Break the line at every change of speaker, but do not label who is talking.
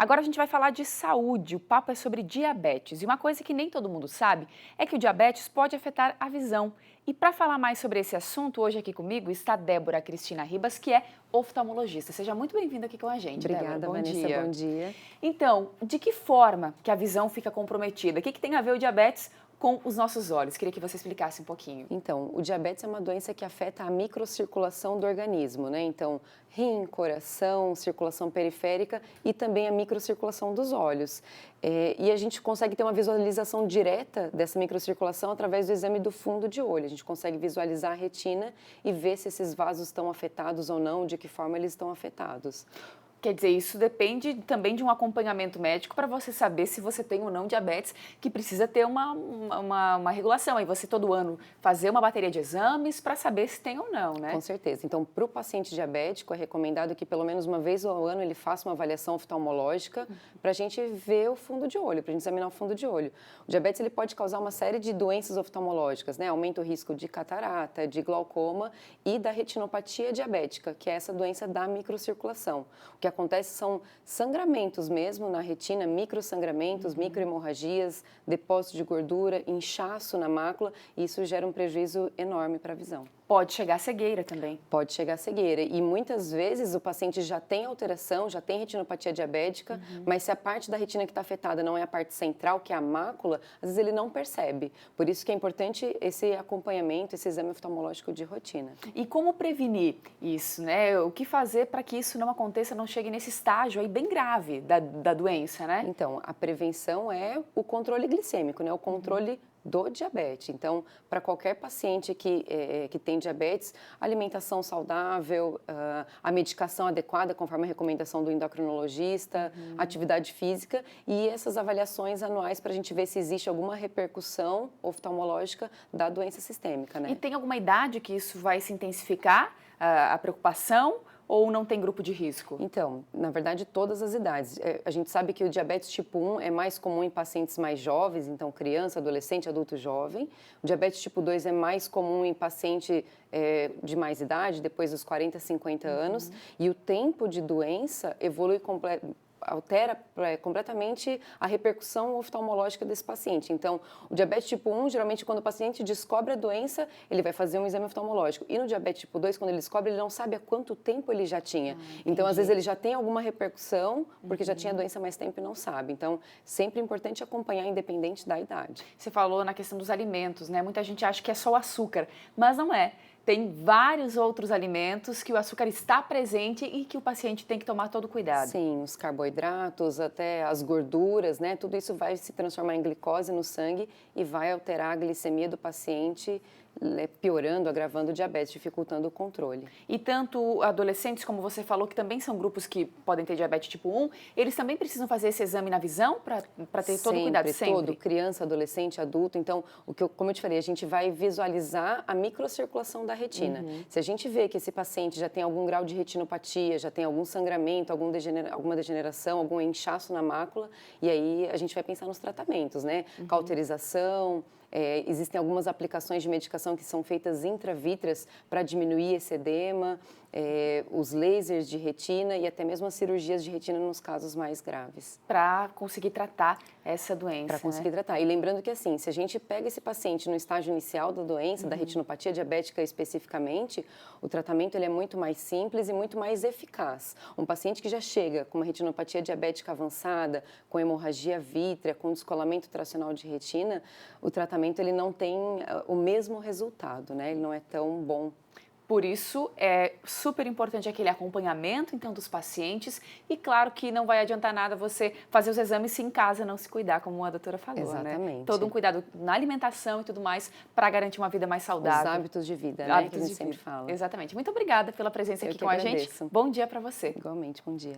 Agora a gente vai falar de saúde, o papo é sobre diabetes. E uma coisa que nem todo mundo sabe é que o diabetes pode afetar a visão. E para falar mais sobre esse assunto, hoje aqui comigo está Débora Cristina Ribas, que é oftalmologista. Seja muito bem-vinda aqui com a gente, Débora.
Obrigada,
Bom
Vanessa.
dia.
Bom dia.
Então, de que forma que a visão fica comprometida? O que tem a ver o diabetes com os nossos olhos? Queria que você explicasse um pouquinho.
Então, o diabetes é uma doença que afeta a microcirculação do organismo, né? Então, rim, coração, circulação periférica e também a microcirculação dos olhos. E a gente consegue ter uma visualização direta dessa microcirculação através do exame do fundo de olho. A gente consegue visualizar a retina e ver se esses vasos estão afetados ou não, de que forma eles estão afetados.
Quer dizer, isso depende também de um acompanhamento médico para você saber se você tem ou não diabetes, que precisa ter uma regulação. Aí você todo ano fazer uma bateria de exames para saber se tem ou não, né?
Com certeza. Então, para o paciente diabético, é recomendado que pelo menos uma vez ao ano ele faça uma avaliação oftalmológica para a gente ver o fundo de olho, para a gente examinar o fundo de olho. O diabetes ele pode causar uma série de doenças oftalmológicas, né? Aumenta o risco de catarata, de glaucoma e da retinopatia diabética, que é essa doença da microcirculação. O que acontece são sangramentos mesmo na retina, microsangramentos, microhemorragias, depósito de gordura, inchaço na mácula, e isso gera um prejuízo enorme para a visão.
Pode chegar a cegueira também.
Pode chegar a cegueira e muitas vezes o paciente já tem alteração, já tem retinopatia diabética, mas se a parte da retina que está afetada não é a parte central, que é a mácula, às vezes ele não percebe. Por isso que é importante esse acompanhamento, esse exame oftalmológico de rotina.
E como prevenir isso, né? O que fazer para que isso não aconteça, não chegue nesse estágio aí bem grave da doença, né?
Então, a prevenção é o controle glicêmico, né? O controle do diabetes. Então, para qualquer paciente que tem diabetes, alimentação saudável, a medicação adequada, conforme a recomendação do endocrinologista, atividade física e essas avaliações anuais para a gente ver se existe alguma repercussão oftalmológica da doença sistêmica, né?
E tem alguma idade que isso vai se intensificar, a preocupação? Ou não tem grupo de risco?
Então, na verdade, todas as idades. A gente sabe que o diabetes tipo 1 é mais comum em pacientes mais jovens, então criança, adolescente, adulto jovem. O diabetes tipo 2 é mais comum em paciente de mais idade, depois dos 40, 50 anos. E o tempo de doença evolui altera completamente a repercussão oftalmológica desse paciente. Então, o diabetes tipo 1, geralmente, quando o paciente descobre a doença, ele vai fazer um exame oftalmológico. E no diabetes tipo 2, quando ele descobre, ele não sabe há quanto tempo ele já tinha. Então, às vezes, ele já tem alguma repercussão, porque já tinha a doença há mais tempo e não sabe. Então, sempre é importante acompanhar, independente da idade.
Você falou na questão dos alimentos, né? Muita gente acha que é só o açúcar, mas não é. Tem vários outros alimentos que o açúcar está presente e que o paciente tem que tomar todo cuidado.
Sim, os carboidratos, até as gorduras, né? Tudo isso vai se transformar em glicose no sangue e vai alterar a glicemia do paciente, piorando, agravando o diabetes, dificultando o controle.
E tanto adolescentes, como você falou, que também são grupos que podem ter diabetes tipo 1, eles também precisam fazer esse exame na visão para ter todo o cuidado sempre?
Todo, criança, adolescente, adulto. Então, como eu te falei, a gente vai visualizar a microcirculação da retina. Se a gente vê que esse paciente já tem algum grau de retinopatia, já tem algum sangramento, alguma degeneração, algum inchaço na mácula, e aí a gente vai pensar nos tratamentos, né? Cauterização. Existem algumas aplicações de medicação que são feitas intravítreas para diminuir esse edema, os lasers de retina e até mesmo as cirurgias de retina nos casos mais graves.
Para conseguir tratar essa doença,
Para conseguir tratar. E lembrando que assim, se a gente pega esse paciente no estágio inicial da doença, da retinopatia diabética especificamente, o tratamento ele é muito mais simples e muito mais eficaz. Um paciente que já chega com uma retinopatia diabética avançada, com hemorragia vítrea, com descolamento tracional de retina, o tratamento ele não tem o mesmo resultado, né? Ele não é tão bom.
Por isso, é super importante aquele acompanhamento, então, dos pacientes. E claro que não vai adiantar nada você fazer os exames se em casa não se cuidar, como a doutora falou,
Exatamente.
né? Todo um cuidado na alimentação e tudo mais para garantir uma vida mais saudável.
Os hábitos de vida, né?
Hábitos
Que a gente
de
sempre
vida.
fala.
Exatamente. Muito obrigada pela presença
Eu
aqui
que
com a
agradeço.
gente. Bom dia para você.
Igualmente, bom dia.